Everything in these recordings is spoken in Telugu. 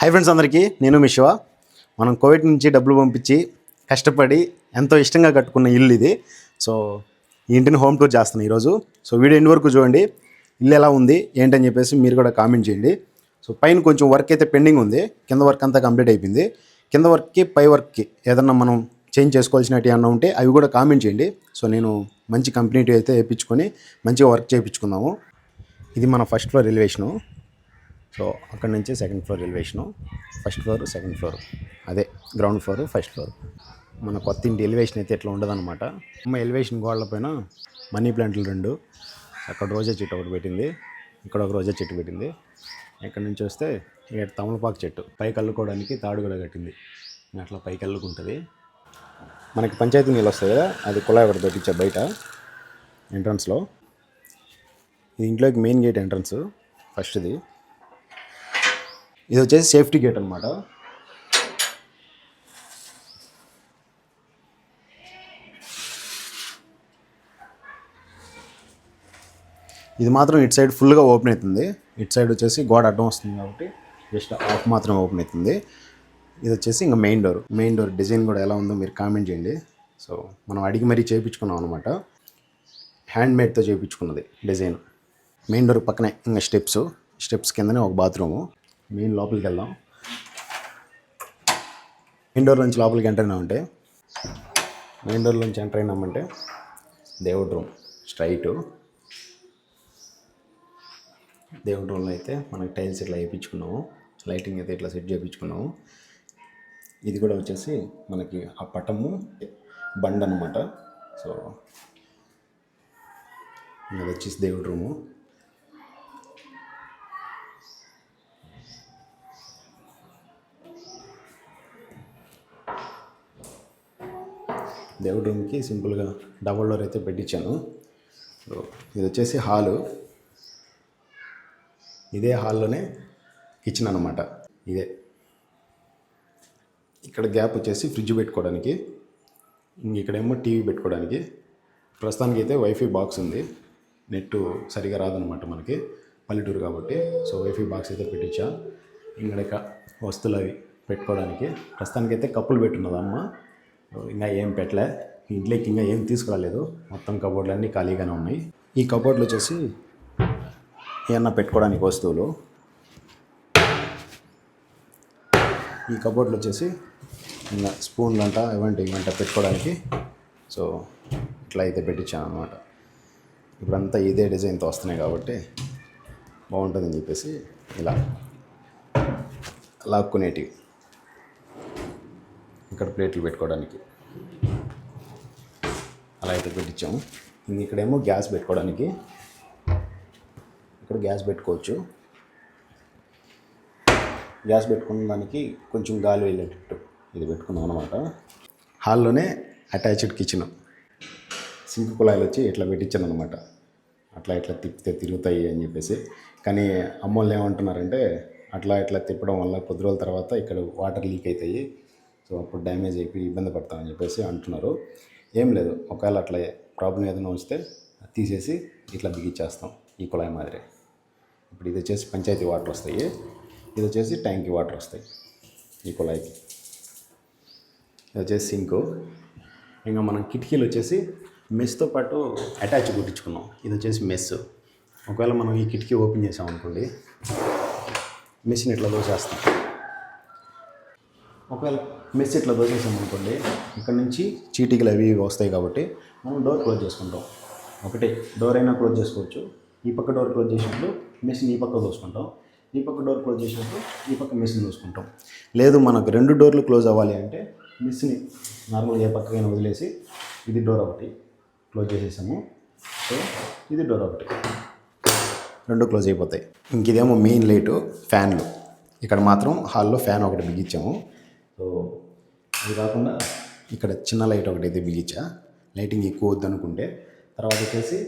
హాయ్ ఫ్రెండ్స్, అందరికీ నేను మీ శివ. మనం కోవిడ్ నుంచి డబ్బులు పంపించి కష్టపడి ఎంతో ఇష్టంగా కట్టుకున్న ఇల్లు ఇది. సో ఈ ఇంటిని హోమ్ టూర్ చేస్తాను ఈరోజు. సో వీడియో ఎండ్ వరకు చూడండి. ఇల్లు ఎలా ఉంది ఏంటని చెప్పేసి మీరు కూడా కామెంట్ చేయండి. సో పైన కొంచెం వర్క్ అయితే పెండింగ్ ఉంది, కింద వర్క్ అంతా కంప్లీట్ అయిపోయింది. కింద వర్క్కి పై వర్క్కి ఏదన్నా మనం చేంజ్ చేసుకోవాల్సినవి ఏమన్నా ఉంటే అవి కూడా కామెంట్ చేయండి. సో నేను మంచి కంపెనీ అయితే వేయించుకొని మంచిగా వర్క్ చేయించుకుందాము. ఇది మన ఫస్ట్ ఫ్లోర్ ఎలివేషను. సో అక్కడ నుంచి second floor elevation, first floor second floor, అదే గ్రౌండ్ ఫ్లోర్ ఫస్ట్ ఫ్లోర్. మన కొత్త ఇంటి ఎలివేషన్ అయితే ఇట్లా ఉండదన్నమాట. అమ్మ ఎలివేషన్ గోడల పైన మనీ ప్లాంట్లు 2, అక్కడ రోజా చెట్టు ఒకటి పెట్టింది, ఇక్కడ ఒక రోజా చెట్టు పెట్టింది. ఇక్కడ నుంచి వస్తే ఇక్కడ తమలపాకు చెట్టు పైకి అల్లుకోవడానికి తాడు కూడా కట్టింది. అట్లా పైకి అల్లుకుంటుంది. మనకి పంచాయతీ నీళ్ళు వస్తాయి కదా, అది కుళాయి ఒకటి పెట్టించా బయట ఎంట్రన్స్లో. ఇది ఇంట్లోకి మెయిన్ గేట్ ఎంట్రన్స్ ఫస్ట్ది. ఇది వచ్చేసి సేఫ్టీ గేట్ అనమాట. ఇది మాత్రం ఇటు సైడ్ ఫుల్గా ఓపెన్ అవుతుంది. ఇటు సైడ్ వచ్చేసి గోడ అడ్డం వస్తుంది కాబట్టి జస్ట్ ఆఫ్ మాత్రం ఓపెన్ అవుతుంది. ఇది వచ్చేసి ఇంకా మెయిన్ డోర్ డిజైన్ కూడా ఎలా ఉందో మీరు కామెంట్ చేయండి. సో మనం అడిగి మరీ చేయించుకున్నాం అనమాట, హ్యాండ్ మేడ్తో చేయించుకున్నది డిజైన్. మెయిన్ డోర్ పక్కనే ఇంకా స్టెప్స్ కిందనే ఒక బాత్రూము. మెయిన్ లోపలికి వెళ్దాం. మెయిన్ డోర్ నుంచి లోపలికి ఎంటర్ అయినామంటే, మెయిన్ డోర్ నుంచి ఎంటర్ అయినామంటే దేవుడి రూమ్ స్ట్రైటు. దేవుడి రూమ్లో అయితే మనకి టైల్స్ ఇట్లా వేయించుకున్నాము, లైటింగ్ అయితే ఇట్లా సెట్ చేయించుకున్నాము. ఇది కూడా వచ్చేసి మనకి ఆ పటము బండ్ అనమాట. సో ఇది వచ్చేసి దేవుడి రూము. దేవుడి రూమ్కి సింపుల్గా డబుల్ డోర్ అయితే పెట్టించాను. సో ఇది వచ్చేసి హాలు. ఇదే హాల్లోనే కిచెన్ అనమాట. ఇదే ఇక్కడ గ్యాప్ వచ్చేసి ఫ్రిడ్జ్ పెట్టుకోవడానికి, ఇక్కడేమో టీవీ పెట్టుకోవడానికి. ప్రస్తుతానికి అయితే వైఫై బాక్స్ ఉంది. నెట్ సరిగా రాదనమాట మనకి, పల్లెటూరు కాబట్టి. సో వైఫై బాక్స్ అయితే పెట్టించా. ఇక్కడ వస్తువులు అవి పెట్టుకోవడానికి. ప్రస్తుతానికైతే కప్పులు పెట్టున్నది అమ్మ. ఇంకా ఏం పెట్టలే, ఇంట్లోకి ఇంకా ఏం తీసుకురాలేదు. మొత్తం కబోర్డ్లు అన్నీ ఖాళీగానే ఉన్నాయి. ఈ కబోర్డ్లు వచ్చేసి ఏమన్నా పెట్టుకోవడానికి వస్తువులు. ఈ కబోర్డ్లు వచ్చేసి ఇంకా స్పూన్లు అంట ఇవంట పెట్టుకోవడానికి. సో ఇట్లా అయితే పెట్టించాను అనమాట. ఇప్పుడంతా ఇదే డిజైన్తో వస్తున్నాయి కాబట్టి బాగుంటుందని చెప్పేసి ఇలా లాక్కునేటివి. ఇక్కడ ప్లేట్లు పెట్టుకోవడానికి అలా అయితే పెట్టించాము. ఇక్కడేమో గ్యాస్ పెట్టుకోవడానికి, ఇక్కడ గ్యాస్ పెట్టుకోవచ్చు. గ్యాస్ పెట్టుకున్న దానికి కొంచెం గాలి వెళ్ళేటట్టు ఇది పెట్టుకున్నాం అనమాట. హాల్లోనే అటాచ్డ్ కిచెన్. సింక్ కుళాయిలు వచ్చి ఇట్లా పెట్టించాను అనమాట. అట్లా ఇట్లా తిప్పితే తిరుగుతాయి అని చెప్పేసి. కానీ అమ్మోళ్ళు ఏమంటున్నారంటే అట్లా తిప్పడం వల్ల కొద్ది రోజుల తర్వాత ఇక్కడ వాటర్ లీక్ అవుతాయి, సో అప్పుడు డ్యామేజ్ అయిపోయి ఇబ్బంది పడతామని చెప్పేసి అంటున్నారు. ఏం లేదు, ఒకవేళ అట్లా ప్రాబ్లం ఏదైనా వస్తే తీసేసి ఇట్లా బిగించేస్తాం ఈ కుళాయి మాదిరి. ఇప్పుడు ఇది వచ్చేసి పంచాయతీ వాటర్ వస్తాయి, ఇది వచ్చేసి ట్యాంకీ వాటర్ వస్తాయి ఈ కుళాయికి. ఇది వచ్చేసి సింకు. ఇంకా మనం కిటికీలు వచ్చేసి మెస్తో పాటు అటాచ్ కుట్టించుకున్నాం. ఇది వచ్చేసి మెస్. ఒకవేళ మనం ఈ కిటికీ ఓపెన్ చేసామనుకోండి, మెస్ని ఇట్లా దోసేస్తాం. ఒకవేళ మెస్ ఇట్లా దోసేసామనుకోండి, ఇక్కడ నుంచి చీటికలు అవి వస్తాయి కాబట్టి మనం డోర్ క్లోజ్ చేసుకుంటాం. ఒకటే డోర్ అయినా క్లోజ్ చేసుకోవచ్చు. ఈ పక్క డోర్ క్లోజ్ చేసినప్పుడు మెస్ని ఈ పక్క దోసుకుంటాం, ఈ పక్క డోర్ క్లోజ్ చేసినప్పుడు ఈ పక్క మెస్ని దోసుకుంటాం. లేదు మనకు 2 డోర్లు క్లోజ్ అవ్వాలి అంటే మెస్ని నార్మల్గా ఏ పక్కకైనా వదిలేసి ఇది డోర్ ఒకటి క్లోజ్ చేసేసాము. సో ఇది డోర్ ఒకటి, 2 క్లోజ్ అయిపోతాయి. ఇంక ఇదేమో మెయిన్ లైటు, ఫ్యాన్లు. ఇక్కడ మాత్రం హాల్లో ఫ్యాన్ ఒకటి బిగించాము. సో అది కాకుండా ఇక్కడ చిన్న లైట్ ఒకటి అయితే బిగించా, లైటింగ్ ఎక్కువ వద్దనుకుంటే. తర్వాత వచ్చేసి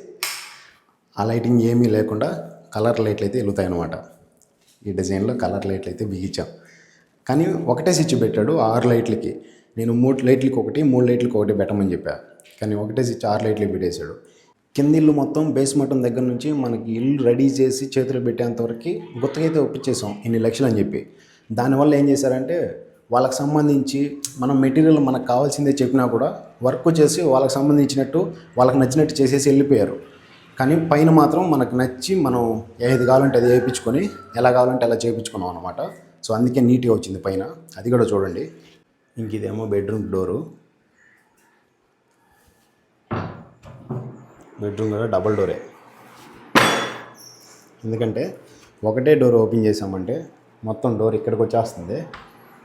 ఆ లైటింగ్ ఏమీ లేకుండా కలర్ లైట్లు అయితే వెలుగుతాయి అన్నమాట. ఈ డిజైన్లో కలర్ లైట్లు అయితే బిగించాం. కానీ ఒకటే స్విచ్ పెట్టాడు 6 లైట్లకి. నేను 3 లైట్లకి ఒకటి 3 లైట్లకి ఒకటి పెట్టమని చెప్పా, కానీ ఒకటే స్విచ్ 6 లైట్లకి పెట్టేశాడు. కింద ఇల్లు మొత్తం బేస్ మటం దగ్గర నుంచి మనకి ఇల్లు రెడీ చేసి చేతిలో పెట్టేంతవరకు గుత్తకైతే ఒప్పించేసాం 2 లక్షలు అని చెప్పి. దానివల్ల ఏం చేశారంటే వాళ్ళకి సంబంధించి మనం మెటీరియల్ మనకు కావాల్సిందే చెప్పినా కూడా వర్క్ చేసి వాళ్ళకి సంబంధించినట్టు వాళ్ళకి నచ్చినట్టు చేసేసి వెళ్ళిపోయారు. కానీ పైన మాత్రం మనకు నచ్చి మనం ఏది కావాలంటే అది వేయించుకొని ఎలా కావాలంటే అలా చేయించుకున్నాం అనమాట. సో అందుకే నీట్గా వచ్చింది పైన. అది కూడా చూడండి. ఇంక ఇదేమో బెడ్రూమ్ డోరు. బెడ్రూమ్ కూడా డబల్ డోరే. ఎందుకంటే ఒకటే డోర్ ఓపెన్ చేసామంటే మొత్తం డోర్ ఇక్కడికి వచ్చేస్తుంది.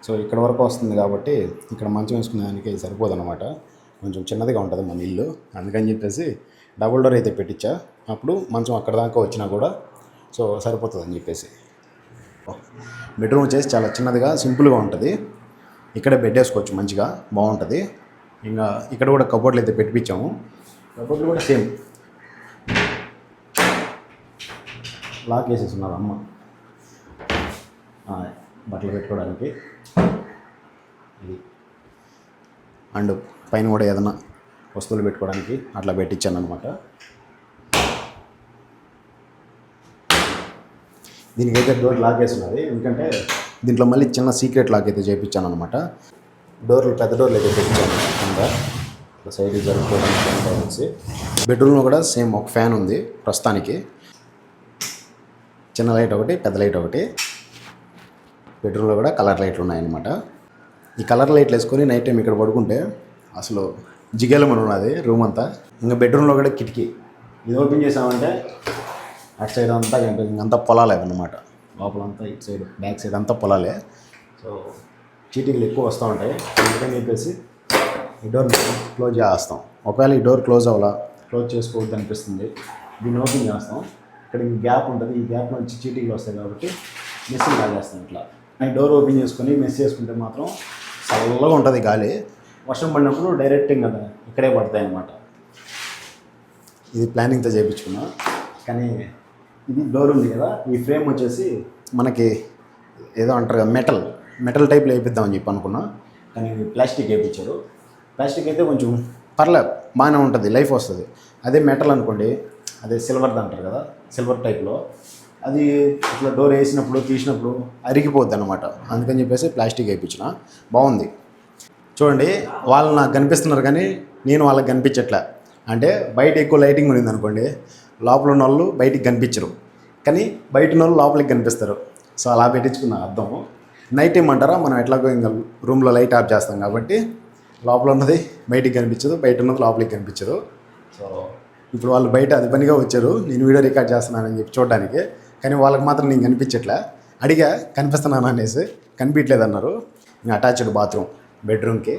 సో ఇక్కడ వరకు వస్తుంది కాబట్టి ఇక్కడ మంచం వేసుకునేదానికి సరిపోదు అనమాట. కొంచెం చిన్నదిగా ఉంటుంది మన ఇల్లు. అందుకని చెప్పేసి డబుల్ డోర్ అయితే పెట్టించా. అప్పుడు మంచం అక్కడ దాకా వచ్చినా కూడా సో సరిపోతుంది అని చెప్పేసి. బెడ్రూమ్ వచ్చేసి చాలా చిన్నదిగా సింపుల్గా ఉంటుంది. ఇక్కడే బెడ్ వేసుకోవచ్చు, మంచిగా బాగుంటుంది. ఇంకా ఇక్కడ కూడా కబోర్డ్లు అయితే పెట్టించాము. కబోర్డ్లు కూడా సేమ్ లాక్ వేసేసి ఉన్నారు అమ్మ, బట్టలు పెట్టుకోవడానికి. ఇది అండ్ పైన కూడా ఏదైనా వస్తువులు పెట్టుకోవడానికి అట్లా పెట్టించాను అనమాట. దీనికైతే డోర్ లాక్ వేస్తున్నది, ఎందుకంటే దీంట్లో మళ్ళీ చిన్న సీక్రెట్ లాక్ అయితే చేయించాను అనమాట. డోర్లు పెద్ద డోర్లు అయితే పెట్టించాను కింద సైడ్ జరుపుకోవడానికి. బెడ్రూమ్లో కూడా సేమ్ ఒక ఫ్యాన్ ఉంది ప్రస్తుతానికి. చిన్న లైట్ ఒకటి, పెద్ద లైట్ ఒకటి. బెడ్రూమ్లో కూడా కలర్ లైట్లు ఉన్నాయన్నమాట. ఈ కలర్ లైట్లు వేసుకొని నైట్ టైం ఇక్కడ పడుకుంటే అసలు జిగేలమని ఉన్నది రూమ్ అంతా. ఇంకా బెడ్రూమ్లో కూడా కిటికీ ఇది ఓపెన్ చేసామంటే అటు సైడ్ అంతా ఇంకంతా పొలాలే అన్నమాట. లోపలంతా ఇటు సైడ్ బ్యాక్ సైడ్ అంతా పొలాలే. సో చీటీలు ఎక్కువ వస్తూ ఉంటాయి. అందుకని చెప్పేసి ఈ డోర్ క్లోజ్ చేస్తాం. ఒకవేళ ఈ డోర్ క్లోజ్ అవ్వాలా, క్లోజ్ చేసుకోవద్దు అనిపిస్తుంది, దీన్ని ఓపెన్ చేస్తాం. ఇక్కడ ఈ గ్యాప్ ఉంటుంది, ఈ గ్యాప్ నుంచి చీటీలు వస్తాయి కాబట్టి మెస్సులు లాగేస్తాం. ఇట్లా ఈ డోర్ ఓపెన్ చేసుకొని మెస్ చేసుకుంటే మాత్రం చల్లగా ఉంటుంది గాలి. వర్షం పడినప్పుడు డైరెక్ట్ ఇంకా ఇక్కడే పడతాయి అన్నమాట. ఇది ప్లానింగ్తో చేయించుకున్నా. కానీ ఇది డోర్ ఉంది కదా, ఈ ఫ్రేమ్ వచ్చేసి మనకి ఏదో అంటారు కదా మెటల్ టైప్లో వేయిద్దామని చెప్పి అనుకున్నా. కానీ ప్లాస్టిక్ వేయించారు. ప్లాస్టిక్ అయితే కొంచెం పర్లేదు, బాగానే ఉంటుంది, లైఫ్ వస్తుంది. అదే మెటల్ అనుకోండి, అదే సిల్వర్ది అంటారు కదా, సిల్వర్ టైప్లో, అది ఇట్లా డోర్ వేసినప్పుడు తీసినప్పుడు అరిగిపోద్ది అనమాట. అందుకని చెప్పేసి ప్లాస్టిక్ వేయించిన. బాగుంది. చూడండి, వాళ్ళు నాకు కనిపిస్తున్నారు కానీ నేను వాళ్ళకి కనిపించట్లే. అంటే బయట ఎక్కువ లైటింగ్ ఉంది అనుకోండి, లోపల ఉన్న వాళ్ళు బయటికి కనిపించరు, కానీ బయట ఉన్న వాళ్ళు లోపలికి కనిపిస్తారు. సో అలా పెట్టించుకున్న అర్థం. నైట్ టైం అంటారా, మనం ఎట్లాగో ఇంకా రూమ్లో లైట్ ఆఫ్ చేస్తాం కాబట్టి లోపల ఉన్నది బయటికి కనిపించదు, బయట ఉన్నది లోపలికి కనిపించదు. సో ఇప్పుడు వాళ్ళు బయట అది పనిగా వచ్చారు నేను వీడియో రికార్డ్ చేస్తున్నానని చెప్పి చూడడానికి. కానీ వాళ్ళకి మాత్రం నేను కనిపించట్లే. అడిగా కనిపిస్తున్నాను అనేసి, కనిపించలేదు అన్నారు. ఇంకా అటాచ్డ్ బాత్రూమ్ బెడ్రూమ్కి.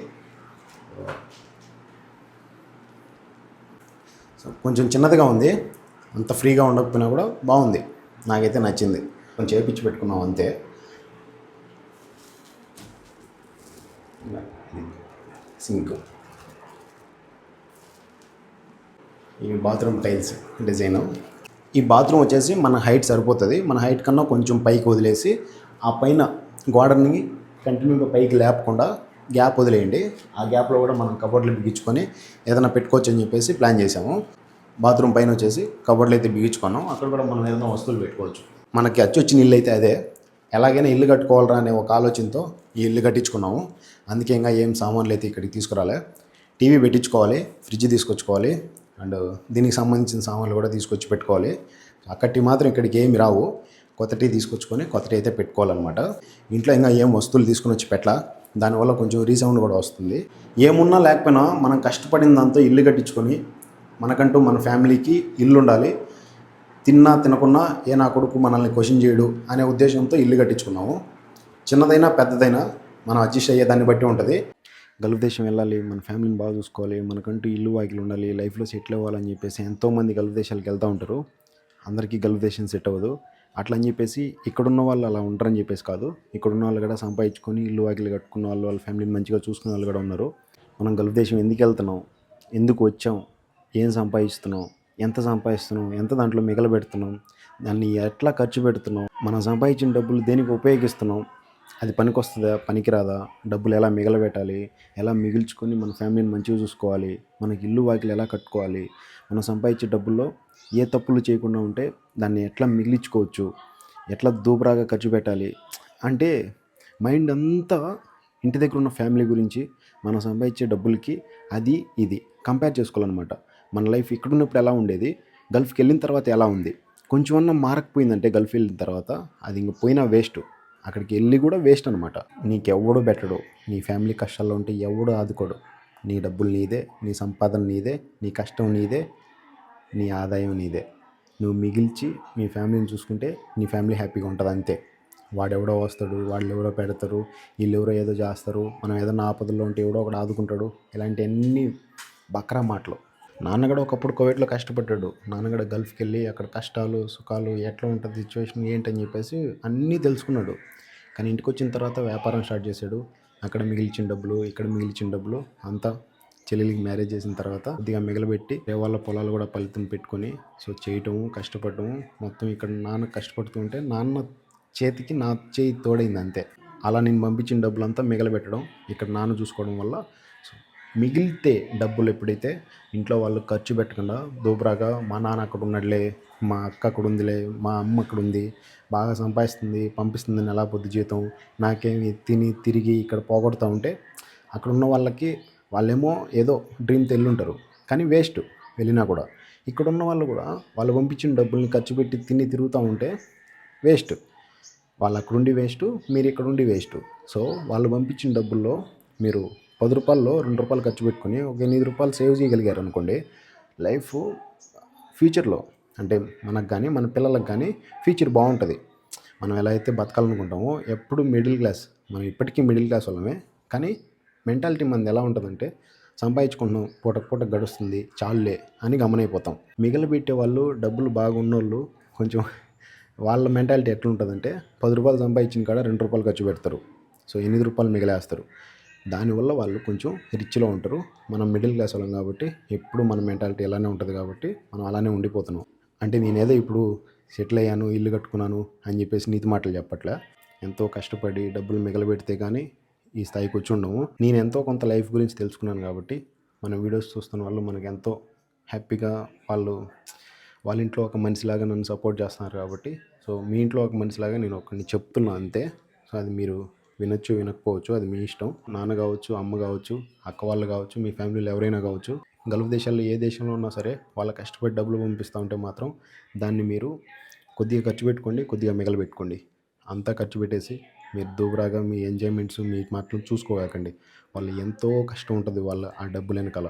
సో కొంచెం చిన్నదిగా ఉంది, అంత ఫ్రీగా ఉండకపోయినా కూడా బాగుంది, నాకైతే నచ్చింది. కొంచెం చేపించి పెట్టుకున్నాం అంతే. సింక్, ఈ బాత్రూమ్ టైల్స్ డిజైను. ఈ బాత్రూమ్ వచ్చేసి మన హైట్ సరిపోతుంది. మన హైట్ కన్నా కొంచెం పైకి వదిలేసి ఆ పైన గోడని కంటిన్యూగా పైకి లేపకుండా గ్యాప్ వదిలేయండి. ఆ గ్యాప్లో కూడా మనం కబోర్డ్లు బిగించుకొని ఏదైనా పెట్టుకోవచ్చు అని చెప్పేసి ప్లాన్ చేసాము. బాత్రూమ్ పైన వచ్చేసి కబోర్డ్లు అయితే బిగించుకున్నాం. అక్కడ కూడా మనం ఏదైనా వస్తువులు పెట్టుకోవచ్చు. మనకి వచ్చిన ఇల్లు అయితే అదే. ఎలాగైనా ఇల్లు కట్టుకోవాలరా అనే ఒక ఆలోచనతో ఈ ఇల్లు కట్టించుకున్నాము. అందుకే ఇంకా ఏం సామాన్లు అయితే ఇక్కడికి తీసుకురాలే. టీవీ పెట్టించుకోవాలి, ఫ్రిడ్జ్ తీసుకొచ్చుకోవాలి, అండ్ దీనికి సంబంధించిన సామాన్లు కూడా తీసుకొచ్చి పెట్టుకోవాలి. అక్కడి మాత్రం ఇక్కడికి ఏమి రావు. కొత్త టీ తీసుకొచ్చుకొని కొత్త టీ అయితే పెట్టుకోవాలన్నమాట. ఇంట్లో ఇంకా ఏం వస్తువులు తీసుకొని వచ్చి పెట్టలా, దానివల్ల కొంచెం రీసౌండ్ కూడా వస్తుంది. ఏమున్నా లేకపోయినా మనం కష్టపడిన దాంతో ఇల్లు కట్టించుకొని మనకంటూ మన ఫ్యామిలీకి ఇల్లు ఉండాలి. తిన్నా తినకున్నా ఏ నా కొడుకు మనల్ని క్వశ్చన్ చేయడు అనే ఉద్దేశంతో ఇల్లు కట్టించుకున్నాము. చిన్నదైనా పెద్దదైనా మనం అడ్జస్ట్ అయ్యే దాన్ని బట్టి ఉంటుంది. గల్ఫ్ దేశం వెళ్ళాలి, మన ఫ్యామిలీని బాగా చూసుకోవాలి, మనకంటూ ఇల్లు వాకిలు ఉండాలి, లైఫ్లో సెటిల్ అవ్వాలని చెప్పేసి ఎంతోమంది గల్ఫ్ దేశాలకు వెళ్తూ ఉంటారు. అందరికీ గల్ఫ్ దేశం సెట్ అవ్వదు. అట్లా అని చెప్పేసి ఇక్కడున్న వాళ్ళు అలా ఉంటారని చెప్పేసి కాదు. ఇక్కడున్న వాళ్ళు కూడా సంపాదించుకొని ఇల్లు వాకిలు కట్టుకున్న వాళ్ళు, వాళ్ళ ఫ్యామిలీని మంచిగా చూసుకునే వాళ్ళు కూడా ఉన్నారు. మనం గల్ఫ్ దేశం ఎందుకు వెళ్తున్నాం, ఎందుకు వచ్చాం, ఏం సంపాదిస్తున్నాం, ఎంత సంపాదిస్తున్నాం, ఎంత దాంట్లో మిగలబెడుతున్నాం, దాన్ని ఎట్లా ఖర్చు పెడుతున్నాం, మనం సంపాదించిన డబ్బులు దేనికి ఉపయోగిస్తున్నాం, అది పనికి వస్తుందా పనికిరాదా, డబ్బులు ఎలా మిగలబెట్టాలి, ఎలా మిగిల్చుకొని మన ఫ్యామిలీని మంచిగా చూసుకోవాలి, మనకి ఇల్లు వాకిలు ఎలా కట్టుకోవాలి, మనం సంపాదించే డబ్బుల్లో ఏ తప్పులు చేయకుండా ఉంటే దాన్ని ఎట్లా మిగిలించుకోవచ్చు, ఎట్లా దూబరాగా ఖర్చు పెట్టాలి. అంటే మైండ్ అంతా ఇంటి దగ్గర ఉన్న ఫ్యామిలీ గురించి, మనం సంపాదించే డబ్బులకి అది ఇది కంపేర్ చేసుకోవాలన్నమాట. మన లైఫ్ ఇక్కడున్నప్పుడు ఎలా ఉండేది, గల్ఫ్కి వెళ్ళిన తర్వాత ఎలా ఉంది. కొంచెం అన్నా మారకపోయిందంటే గల్ఫ్ వెళ్ళిన తర్వాత అది ఇంక పోయినా వేస్ట్. అక్కడికి వెళ్ళి కూడా వేస్ట్ అనమాట. నీకెవ్వడు పెట్టడు, నీ ఫ్యామిలీ కష్టాల్లో ఉంటే ఎవడు ఆదుకోడు. నీ డబ్బులు నీదే, నీ సంపాదన నీదే, నీ కష్టం నీదే, నీ ఆదాయం నీదే. నువ్వు మిగిల్చి మీ ఫ్యామిలీని చూసుకుంటే నీ ఫ్యామిలీ హ్యాపీగా ఉంటుంది అంతే. వాడెవడో వస్తాడు, వాళ్ళు ఎవడో పెడతారు, వీళ్ళు ఎవరో ఏదో చేస్తారు, మనం ఏదైనా ఆపదల్లో ఉంటే ఎవడో ఒకడు ఆదుకుంటాడు, ఇలాంటివన్నీ బక్రా మాటలు. నాన్నగడ ఒకప్పుడు కువైట్లో కష్టపడ్డాడు. నాన్నగడ గల్ఫ్కి వెళ్ళి అక్కడ కష్టాలు సుఖాలు ఎట్లా ఉంటుంది, సిచ్యువేషన్ ఏంటని చెప్పేసి అన్నీ తెలుసుకున్నాడు. కానీ ఇంటికి వచ్చిన తర్వాత వ్యాపారం స్టార్ట్ చేశాడు. అక్కడ మిగిల్చిన డబ్బులు, ఇక్కడ మిగిల్చిన డబ్బులు అంతా చెల్లెలికి మ్యారేజ్ చేసిన తర్వాత కొద్దిగా మిగలబెట్టి వాళ్ళ పొలాలు కూడా ఫలితం పెట్టుకొని సో చేయటము, కష్టపడటము మొత్తం. ఇక్కడ నాన్న కష్టపడుతుంటే నాన్న చేతికి నా చేయి తోడైంది అంతే. అలా నేను పంపించిన డబ్బులంతా మిగలబెట్టడం, ఇక్కడ నాన్న చూసుకోవడం వల్ల మిగిలితే డబ్బులు ఎప్పుడైతే ఇంట్లో వాళ్ళు ఖర్చు పెట్టకుండా దూబరాగా మా నాన్న అక్కడ ఉన్నాడులే, మా అక్క అక్కడ ఉందిలే, మా అమ్మ అక్కడ ఉంది, బాగా సంపాదిస్తుంది, పంపిస్తుంది నెలా పొద్దు జీతం, నాకేమి తిని తిరిగి ఇక్కడ పోగొడుతూ ఉంటే అక్కడ ఉన్న వాళ్ళకి వాళ్ళేమో ఏదో డ్రీమ్తో వెళ్ళుంటారు కానీ వేస్ట్ వెళ్ళినా కూడా. ఇక్కడ ఉన్న వాళ్ళు కూడా వాళ్ళు పంపించిన డబ్బుల్ని ఖర్చు పెట్టి తిని తిరుగుతూ ఉంటే వేస్ట్. వాళ్ళు అక్కడుండి వేస్ట్, మీరు ఇక్కడుండి వేస్ట్. సో వాళ్ళు పంపించిన డబ్బుల్లో మీరు 10 రూపాయల్లో 2 రూపాయలు ఖర్చు పెట్టుకొని ఒక 8 రూపాయలు సేవ్ చేయగలిగారు అనుకోండి, లైఫ్ ఫ్యూచర్లో అంటే మనకు కానీ మన పిల్లలకు కానీ ఫ్యూచర్ బాగుంటుంది. మనం ఎలా అయితే బతకాలనుకుంటామో ఎప్పుడు మిడిల్ క్లాస్, మనం ఇప్పటికీ మిడిల్ క్లాస్ వాళ్ళమే, కానీ మెంటాలిటీ మనది ఎలా ఉంటుందంటే సంపాదించుకుంటున్నాం, పూట గడుస్తుంది చాలులే అని గమనైపోతాం. మిగిలిపెట్టే వాళ్ళు డబ్బులు బాగున్నోళ్ళు కొంచెం వాళ్ళ మెంటాలిటీ ఎట్లా ఉంటుందంటే 10 రూపాయలు సంపాదించిన కాడ 2 రూపాయలు ఖర్చు పెడతారు, సో 8 రూపాయలు మిగిలేస్తారు. దానివల్ల వాళ్ళు కొంచెం రిచ్లో ఉంటారు. మనం మిడిల్ క్లాస్ వాళ్ళం కాబట్టి ఎప్పుడు మన మెంటాలిటీ అలానే ఉంటుంది కాబట్టి మనం అలానే ఉండిపోతున్నాం. అంటే నేనేదో ఇప్పుడు సెటిల్ అయ్యాను, ఇల్లు కట్టుకున్నాను అని చెప్పేసి నీతి మాటలు చెప్పట్లే. ఎంతో కష్టపడి డబ్బులు మిగలబెడితే కానీ ఈ స్థాయికి వచ్చి ఉండము. నేను ఎంతో కొంత లైఫ్ గురించి తెలుసుకున్నాను కాబట్టి మన వీడియోస్ చూస్తున్న వాళ్ళు మనకు ఎంతో హ్యాపీగా వాళ్ళ ఇంట్లో ఒక మనిషిలాగా నన్ను సపోర్ట్ చేస్తున్నారు కాబట్టి, సో మీ ఇంట్లో ఒక మనిషిలాగా నేను ఒకరిని చెప్తున్నా అంతే. సో అది మీరు వినొచ్చు వినకపోవచ్చు, అది మీ ఇష్టం. నాన్న కావచ్చు, అమ్మ కావచ్చు, అక్క వాళ్ళు కావచ్చు, మీ ఫ్యామిలీలో ఎవరైనా కావచ్చు, గల్ఫ్ దేశాల్లో ఏ దేశంలో ఉన్నా సరే వాళ్ళ కష్టపడి డబ్బులు పంపిస్తూ ఉంటే మాత్రం దాన్ని మీరు కొద్దిగా ఖర్చు పెట్టుకోండి, కొద్దిగా మిగలబెట్టుకోండి. అంతా ఖర్చు పెట్టేసి మీరు దూబరాగా మీ ఎంజాయ్మెంట్స్ మీ మాటలు చూసుకోకండి. వాళ్ళు ఎంతో కష్టం ఉంటుంది వాళ్ళ ఆ డబ్బులు వెనకాల,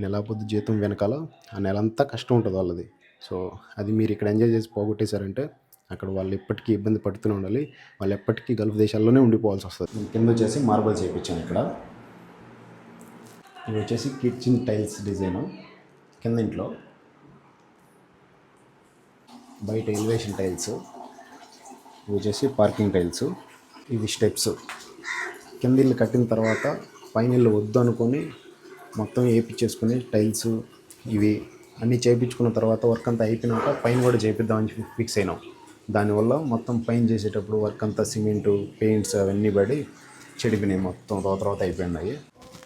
నెల పొద్దు జీతం వెనకాల ఆ నెలంతా కష్టం ఉంటుంది వాళ్ళది. సో అది మీరు ఇక్కడ ఎంజాయ్ చేసి పోగొట్టేశారంటే అక్కడ వాళ్ళు ఎప్పటికీ ఇబ్బంది పడుతూనే ఉండాలి, వాళ్ళు ఎప్పటికీ గల్ఫ్ దేశాల్లోనే ఉండిపోవాల్సి వస్తుంది. కింద వచ్చేసి మార్బల్స్ చేయించాను. ఇక్కడ ఇవి వచ్చేసి కిచెన్ టైల్స్ డిజైను, కింద ఇంట్లో బయట ఎలివేషన్ టైల్స్, ఇవి వచ్చేసి పార్కింగ్ టైల్స్, ఇవి స్టెప్స్. కింద ఇల్లు కట్టిన తర్వాత పైన ఇల్లు వద్దు అనుకొని మొత్తం వేయించేసుకుని టైల్స్ ఇవి అన్నీ చేయించుకున్న తర్వాత వర్క్ అంతా అయిపోయినాక పైన కూడా చేపిద్దామని ఫిక్స్ అయినాం. దానివల్ల మొత్తం పైన చేసేటప్పుడు వర్క్ అంతా సిమెంటు పెయింట్స్ అవన్నీ పడి చెడిపోయినాయి, మొత్తం తర్వాత అయిపోయినాయి.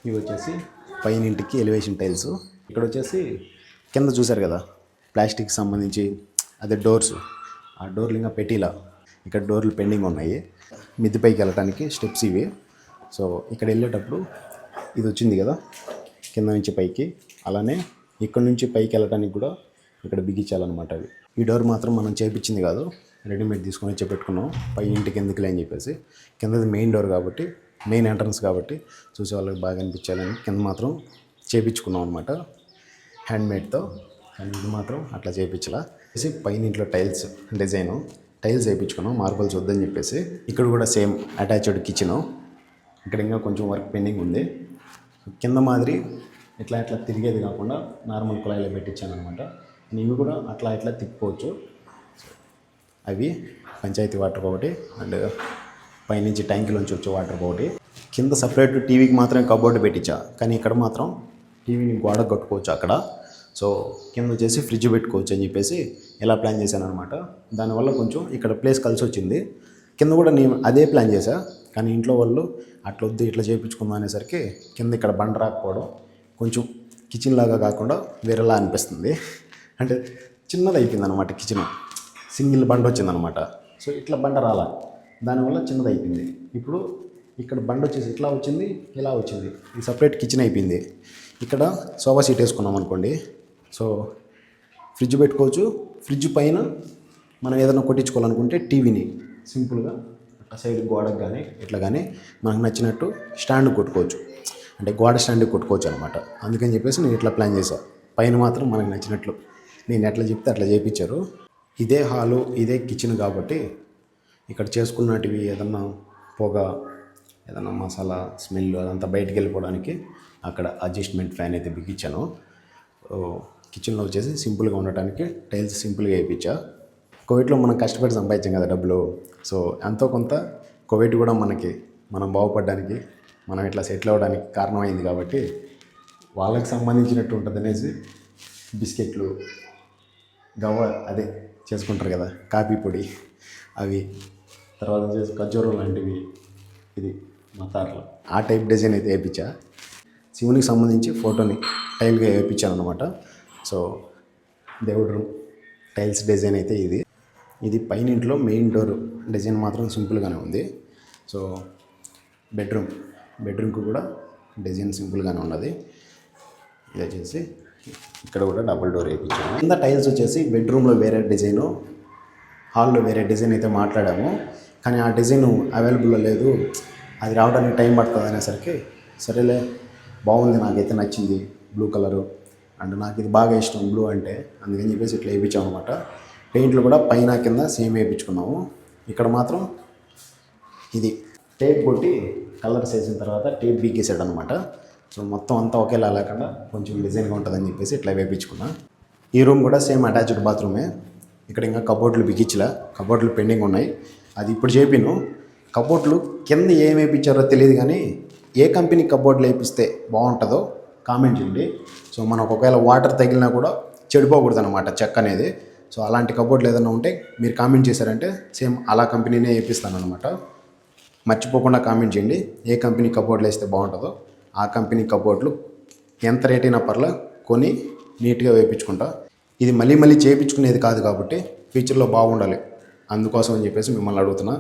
ఇవి వచ్చేసి పైన ఇంటికి ఎలివేషన్ టైల్స్. ఇక్కడ వచ్చేసి కింద చూసారు కదా ప్లాస్టిక్ సంబంధించి అదే డోర్స్, ఆ డోర్లు ఇంకా పెట్టిలా, ఇక్కడ డోర్లు పెండింగ్ ఉన్నాయి. మిద్ది పైకి వెళ్ళటానికి స్టెప్స్ ఇవి. సో ఇక్కడ వెళ్ళేటప్పుడు ఇది వచ్చింది కదా కింద నుంచి పైకి, అలానే ఇక్కడ నుంచి పైకి వెళ్ళటానికి కూడా ఇక్కడ బిగించాలన్నమాట. అవి ఈ డోర్ మాత్రం మనం చేయించింది కాదు, రెడీమేడ్ తీసుకొని వచ్చి పెట్టుకున్నాం. పై ఇంటికి ఎందుకులే అని చెప్పేసి, కిందది మెయిన్ డోర్ కాబట్టి, మెయిన్ ఎంట్రన్స్ కాబట్టి చూసే వాళ్ళకి బాగా అనిపించాలని కింద మాత్రం చేయించుకున్నాం అనమాట హ్యాండ్మేడ్తో. కానీ ఇది మాత్రం అట్లా చేయించలా. పైన ఇంట్లో టైల్స్ డిజైను టైల్స్ వేయించుకున్నాం, మార్బల్స్ వద్దని చెప్పేసి. ఇక్కడ కూడా సేమ్ అటాచ్డ్ కిచెను. ఇక్కడ ఇంకా కొంచెం వర్క్ పెండింగ్ ఉంది. కింద మాదిరి ఇట్లా తిరిగేది కాకుండా నార్మల్ కుళాయిలో పెట్టించాను అనమాట. ఇవి కూడా అట్లా తిప్పుకోవచ్చు. అవి పంచాయతీ వాటర్ ఒకటి అండ్ పైనుంచి ట్యాంకులోంచి వచ్చే వాటర్ ఒకటి. కింద సపరేట్ టీవీకి మాత్రమే కబోర్డు పెట్టించా, కానీ ఇక్కడ మాత్రం టీవీని గోడ కట్టుకోవచ్చు అక్కడ. సో కింద వచ్చేసి ఫ్రిడ్జ్ పెట్టుకోవచ్చు అని చెప్పేసి ఇలా ప్లాన్ చేశాను అనమాట. దానివల్ల కొంచెం ఇక్కడ ప్లేస్ కలిసి వచ్చింది. కింద కూడా నేను అదే ప్లాన్ చేశా, కానీ ఇంట్లో వాళ్ళు అట్లా వద్దు ఇట్లా చేయించుకుందాం అనేసరికి కింద ఇక్కడ బండ రాకపోవడం కొంచెం కిచెన్ లాగా కాకుండా వేరేలా అనిపిస్తుంది. అంటే చిన్నది అయిపోయింది అనమాట కిచెన్, సింగిల్ బండ వచ్చిందనమాట. సో ఇట్లా బండ రాలా, దానివల్ల చిన్నది అయిపోయింది. ఇప్పుడు ఇక్కడ బండ వచ్చేసి ఇట్లా వచ్చింది, ఇలా వచ్చింది. ఇది సపరేట్ కిచెన్ అయిపోయింది. ఇక్కడ సోఫా సీట్ వేసుకున్నాం అనుకోండి, సో ఫ్రిడ్జ్ పెట్టుకోవచ్చు. ఫ్రిడ్జ్ పైన మనం ఏదైనా కొట్టించుకోవాలనుకుంటే టీవీని సింపుల్గా అట్లా సైడ్ గోడకు కానీ ఇట్లా కానీ మనకు నచ్చినట్టు స్టాండ్ కొట్టుకోవచ్చు, అంటే గోడ స్టాండ్ కొట్టుకోవచ్చు అనమాట. అందుకని చెప్పేసి నేను ఇట్లా ప్లాన్ చేశాను. పైన మాత్రం మనకు నచ్చినట్లు నేను ఎట్లా చెప్తే అట్లా చేయించారు. ఇదే హాలు, ఇదే కిచెన్ కాబట్టి ఇక్కడ చేసుకున్నటివి ఏదన్నా పొగ, ఏదన్నా మసాలా స్మెల్ అదంతా బయటికి వెళ్ళిపోవడానికి అక్కడ అడ్జస్ట్మెంట్ ఫ్యాన్ అయితే బిగించాను. కిచెన్లో వచ్చేసి సింపుల్గా ఉండటానికి టైల్స్ సింపుల్గా వేయించా. కోవిడ్లో మనం కష్టపడి సంపాదించాం కదా డబ్బులు, సో ఎంతో కొంత కోవిడ్ కూడా మనం బాగుపడడానికి, మనం ఇట్లా సెటిల్ అవ్వడానికి కారణమైంది. కాబట్టి వాళ్ళకి సంబంధించినట్టు ఉంటుంది అనేసి బిస్కెట్లు, గవ్వ అదే చేసుకుంటారు కదా, కాఫీ పొడి అవి, తర్వాత వచ్చేసి ఖర్జూరం లాంటివి, ఇది మతార్లు, ఆ టైప్ డిజైన్ అయితే వేయించా. శివునికి సంబంధించి ఫోటోని టైల్గా వేయించాను అనమాట. సో దేవుడు రూమ్ టైల్స్ డిజైన్ అయితే ఇది పైన ఇంట్లో మెయిన్ డోర్ డిజైన్ మాత్రం సింపుల్గానే ఉంది. సో బెడ్రూమ్కి కూడా డిజైన్ సింపుల్గానే ఉన్నది. ఇది వచ్చేసి ఇక్కడ కూడా డబుల్ డోర్ వేయించాము. కింద టైల్స్ వచ్చేసి బెడ్రూమ్లో వేరే డిజైను, హాల్లో వేరే డిజైన్ అయితే మాట్లాడాము, కానీ ఆ డిజైన్ అవైలబుల్లో లేదు, అది రావడానికి టైం పడుతుంది అనేసరికి సరేలే బాగుంది, నాకైతే నచ్చింది బ్లూ కలరు, అండ్ నాకు ఇది బాగా ఇష్టం బ్లూ అంటే, అందుకని చెప్పేసి ఇట్లా వేయించాం అనమాట. పెయింట్లు కూడా పైన కింద సేమ్ వేయించుకున్నాము. ఇక్కడ మాత్రం ఇది టేప్ కొట్టి కలర్స్ వేసిన తర్వాత టేప్ బీకేసాడు అనమాట. సో మొత్తం అంతా ఒకేలా లేకుండా కొంచెం డిజైన్గా ఉంటుందని చెప్పేసి ఇట్లా వేయించుకున్నా. ఈ రూమ్ కూడా సేమ్ అటాచ్డ్ బాత్రూమే. ఇక్కడ ఇంకా కబోర్డ్లు బిగించలే, కబోర్డ్లు పెండింగ్ ఉన్నాయి, అది ఇప్పుడు చేపిను. కబోర్డ్లు కింద ఏం వేయించారో తెలియదు, కానీ ఏ కంపెనీ కబోర్డ్లు వేయిస్తే బాగుంటుందో కామెంట్ చేయండి. సో మనకు ఒకవేళ వాటర్ తగిలినా కూడా చెడిపోకూడదు అనమాట చెక్క అనేది. సో అలాంటి కబోర్డ్లు ఏదైనా ఉంటే మీరు కామెంట్ చేశారంటే సేమ్ అలా కంపెనీనే వేయిస్తాను అనమాట. మర్చిపోకుండా కామెంట్ చేయండి ఏ కంపెనీ కబోర్డ్లు వేస్తే బాగుంటుందో. ఆ కంపెనీ కబోర్డ్లు ఎంత రేట్ అయినా పర్లా కొని నీట్గా వేయించుకుంటా. ఇది మళ్ళీ చేయించుకునేది కాదు కాబట్టి ఫ్యూచర్లో బాగుండాలి, అందుకోసం అని చెప్పేసి మిమ్మల్ని అడుగుతున్నా.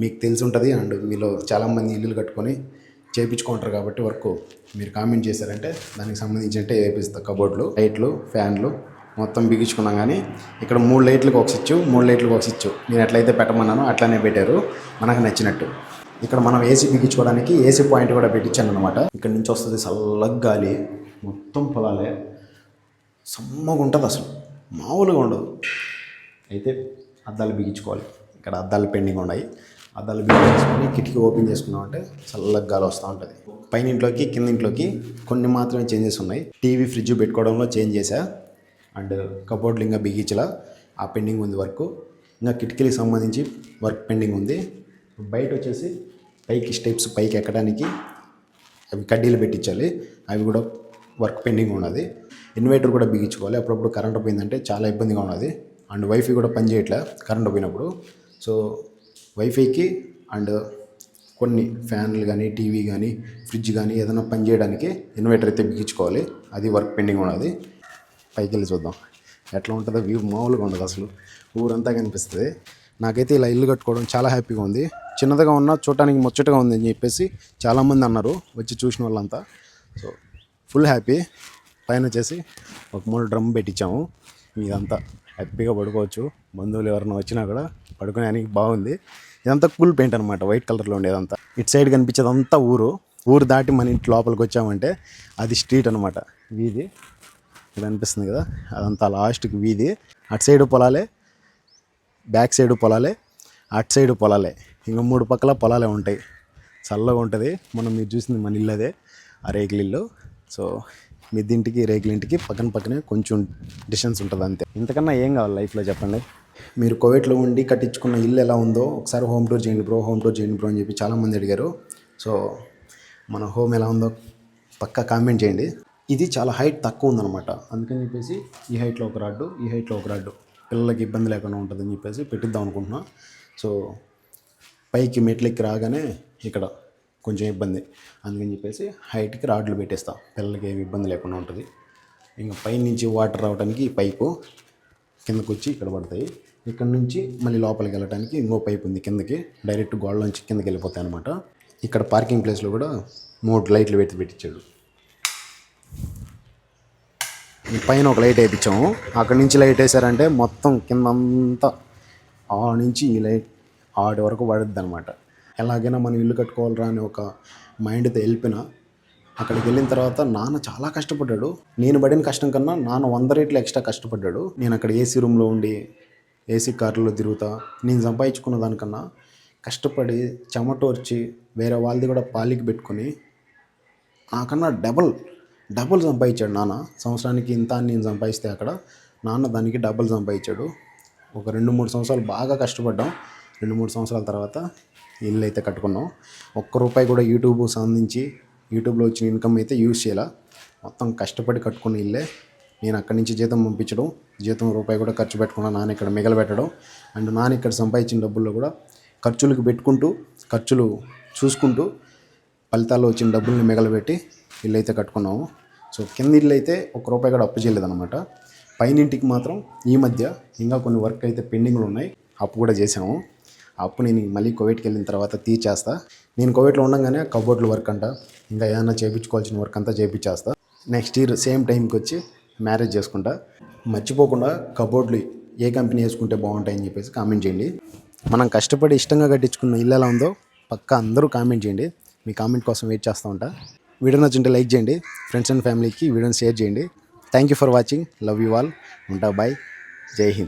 మీకు తెలిసి ఉంటుంది, అండ్ మీలో చాలామంది ఇల్లులు కట్టుకొని చేయించుకుంటారు కాబట్టి వర్క్ మీరు కామెంట్ చేశారంటే దానికి సంబంధించి వేపిస్తా. కబోర్డ్లు, లైట్లు, ఫ్యాన్లు మొత్తం బిగించుకున్నాం. కానీ ఇక్కడ 3 లైట్లకు ఒక స్విచ్, 3 లైట్లకు ఒక స్విచ్ నేను ఎట్లయితే పెట్టమన్నానో అట్లానే పెట్టారు మనకు నచ్చినట్టు. ఇక్కడ మనం ఏసీ బిగించుకోవడానికి ఏసీ పాయింట్ కూడా పెట్టించాను అనమాట. ఇక్కడ నుంచి వస్తుంది చల్లగా గాలి, మొత్తం పొలాలే, సమ్మగా ఉంటుంది, అసలు మామూలుగా ఉండదు. అయితే అద్దాలు బిగించుకోవాలి, ఇక్కడ అద్దాలు పెండింగ్ ఉన్నాయి. అద్దాలు బిగించేసుకొని కిటికీ ఓపెన్ చేసుకున్నామంటే చల్లగా గాలి వస్తూ ఉంటుంది. పైన ఇంట్లోకి కింద ఇంట్లోకి కొన్ని మాత్రమే చేంజెస్ ఉన్నాయి. టీవీ, ఫ్రిడ్జ్ పెట్టుకోవడంలో చేంజ్ చేశా, అండ్ కబోర్డ్లు ఇంకా బిగించలా, ఆ పెండింగ్ ఉంది వర్క్. ఇంకా కిటికీలకు సంబంధించి వర్క్ పెండింగ్ ఉంది. బయట వచ్చేసి పైకి స్టెప్స్ పైకి ఎక్కడానికి అవి కడ్డీలు పెట్టించాలి, అవి కూడా వర్క్ పెండింగ్ ఉన్నది. ఇన్వర్టర్ కూడా బిగించుకోవాలి, అప్పుడప్పుడు కరెంట్ పోయిందంటే చాలా ఇబ్బందిగా ఉన్నది. అండ్ వైఫై కూడా పనిచేయట్లే కరెంట్ పోయినప్పుడు. సో వైఫైకి అండ్ కొన్ని ఫ్యాన్లు కానీ, టీవీ కానీ, ఫ్రిడ్జ్ కానీ ఏదైనా పని చేయడానికి ఇన్వర్టర్ అయితే బిగించుకోవాలి, అది వర్క్ పెండింగ్ ఉన్నది. పైకి వెళ్ళి చూద్దాం ఎట్లా ఉంటుందో. వ్యూ మామూలుగా ఉండదు, అసలు ఊరంతా కనిపిస్తుంది. నాకైతే ఇలా ఇల్లు కట్టుకోవడం చాలా హ్యాపీగా ఉంది. చిన్నదిగా ఉన్నా చూడటానికి ముచ్చటగా ఉంది అని చెప్పేసి చాలామంది అన్నారు వచ్చి చూసిన వాళ్ళంతా. So full happy. పైన వచ్చేసి ఒక 3 డ్రమ్ పెట్టించాము, ఇదంతా హ్యాపీగా పడుకోవచ్చు. బంధువులు ఎవరైనా వచ్చినా కూడా పడుకోవడానికి బాగుంది. ఇదంతా కూల్ పెయింట్ అనమాట, వైట్ కలర్లో ఉండేదంతా. ఇటు సైడ్ కనిపించేదంతా ఊరు దాటి మన ఇంటి లోపలికి వచ్చామంటే అది స్ట్రీట్ అనమాట, వీధి. ఇది అనిపిస్తుంది కదా, అదంతా లాస్ట్కి వీధి. అటు సైడు పొలాలే, బ్యాక్ సైడు పొలాలే, అటు సైడు పొలాలే, ఇంకా 3 పక్కల పొలాలే ఉంటాయి. చల్లగా ఉంటుంది. మీరు చూసింది మన ఇల్లు అదే, ఆ రేకుల ఇల్లు. సో మిద్దింటికి రేకులింటికి పక్కనే కొంచెం డిస్టెన్స్ ఉంటుంది అంతే. ఇంతకన్నా ఏం కావాలి లైఫ్లో చెప్పండి. మీరు కోవిడ్లో ఉండి కట్టించుకున్న ఇల్లు ఎలా ఉందో ఒకసారి హోమ్ టూర్ చేయండి బ్రో అని చెప్పి చాలామంది అడిగారు. సో మన హోమ్ ఎలా ఉందో పక్కా కామెంట్ చేయండి. ఇది చాలా హైట్ తక్కువ ఉందన్నమాట, అందుకని చెప్పేసి ఈ హైట్లో ఒక రాడ్డు, ఈ హైట్లో ఒక రాడ్డు, పిల్లలకి ఇబ్బంది లేకుండా ఉంటుందని చెప్పేసి పెట్టిద్దాం అనుకుంటున్నా. సో పైకి మెట్లెక్కి రాగానే ఇక్కడ కొంచెం ఇబ్బంది, అందుకని చెప్పేసి హైట్కి రాడ్లు పెట్టేస్తా, పిల్లలకి ఏమి ఇబ్బంది లేకుండా ఉంటుంది. ఇంకా పై నుంచి వాటర్ రావడానికి ఈ పైపు కిందకు వచ్చి ఇక్కడ పడతాయి. ఇక్కడ నుంచి మళ్ళీ లోపలికి వెళ్ళడానికి ఇంకో పైప్ ఉంది కిందకి, డైరెక్ట్ గోడలోంచి కిందకి వెళ్ళిపోతాయి అనమాట. ఇక్కడ పార్కింగ్ ప్లేస్లో కూడా 3 లైట్లు పెట్టించాడు. ఈ పైన ఒక లైట్ వేయించాము, అక్కడి నుంచి లైట్ వేసారంటే మొత్తం కింద అంతా ఆ నుంచి ఈ లైట్ ఆడి వరకు పడుద్ది అనమాట. ఎలాగైనా మనం ఇల్లు కట్టుకోవాలరా అని ఒక మైండ్తో వెళ్ళిపోయినా, అక్కడికి వెళ్ళిన తర్వాత నాన్న చాలా కష్టపడ్డాడు. నేను పడిన కష్టం కన్నా నాన్న 100 రెట్లు ఎక్స్ట్రా కష్టపడ్డాడు. నేను అక్కడ ఏసీ రూమ్లో ఉండి ఏసీ కార్లో తిరుగుతా, నేను సంపాదించుకున్న దానికన్నా కష్టపడి చెమటోర్చి వేరే వాళ్ళది కూడా పాలికి పెట్టుకొని నాకన్నా డబుల్ సంపాదించాడు నాన్న. సంవత్సరానికి ఇంత అని నేను సంపాదిస్తే అక్కడ నాన్న దానికి డబుల్ సంపాదించాడు. ఒక 2-3 సంవత్సరాలు బాగా కష్టపడ్డాం. 2-3 సంవత్సరాల తర్వాత ఇల్లు అయితే కట్టుకున్నాం. ఒక్క రూపాయి కూడా యూట్యూబ్లో వచ్చిన ఇన్కమ్ అయితే యూజ్ చేయాల. మొత్తం కష్టపడి కట్టుకున్న ఇల్లే. నేను అక్కడి నుంచి జీతం పంపించడం, జీతం రూపాయి కూడా ఖర్చు పెట్టకుండా నాన్న ఇక్కడ మిగలబెట్టడం, అండ్ నాన్న ఇక్కడ సంపాదించిన డబ్బుల్లో కూడా ఖర్చులకు పెట్టుకుంటూ, ఖర్చులు చూసుకుంటూ ఫలితాల్లో వచ్చిన డబ్బుల్ని మిగలబెట్టి ఇల్లు అయితే కట్టుకున్నాము. సో కింద ఇల్లు అయితే 1 రూపాయి కూడా అప్పు చేయలేదన్నమాట. పైనింటికి మాత్రం ఈ మధ్య ఇంకా కొన్ని వర్క్ అయితే పెండింగ్లు ఉన్నాయి, అప్పు కూడా చేసాము. అప్పు నేను మళ్ళీ కువైట్కి వెళ్ళిన తర్వాత తీర్చేస్తా. నేను కువైట్లో ఉండగానే కబోర్డ్ల వర్క్ అంట, ఇంకా ఏదైనా చేయించుకోవాల్సిన వర్క్ అంతా చేయించేస్తా. నెక్స్ట్ ఇయర్ సేమ్ టైంకి వచ్చి మ్యారేజ్ చేసుకుంటా. మర్చిపోకుండా కబోర్డ్లు ఏ కంపెనీ వేసుకుంటే బాగుంటాయని చెప్పేసి కామెంట్ చేయండి. మనం కష్టపడి ఇష్టంగా కట్టించుకున్న ఇల్లు ఎలా ఉందో పక్కా అందరూ కామెంట్ చేయండి. మీ కామెంట్ కోసం వెయిట్ చేస్తూ ఉంటా. వీడియో నచ్చుంటే లైక్ చేయండి, ఫ్రెండ్స్ అండ్ ఫ్యామిలీకి వీడియోని షేర్ చేయండి. Thank you for watching. Love you all. ఉంటా. బాయ్. జై హింద్.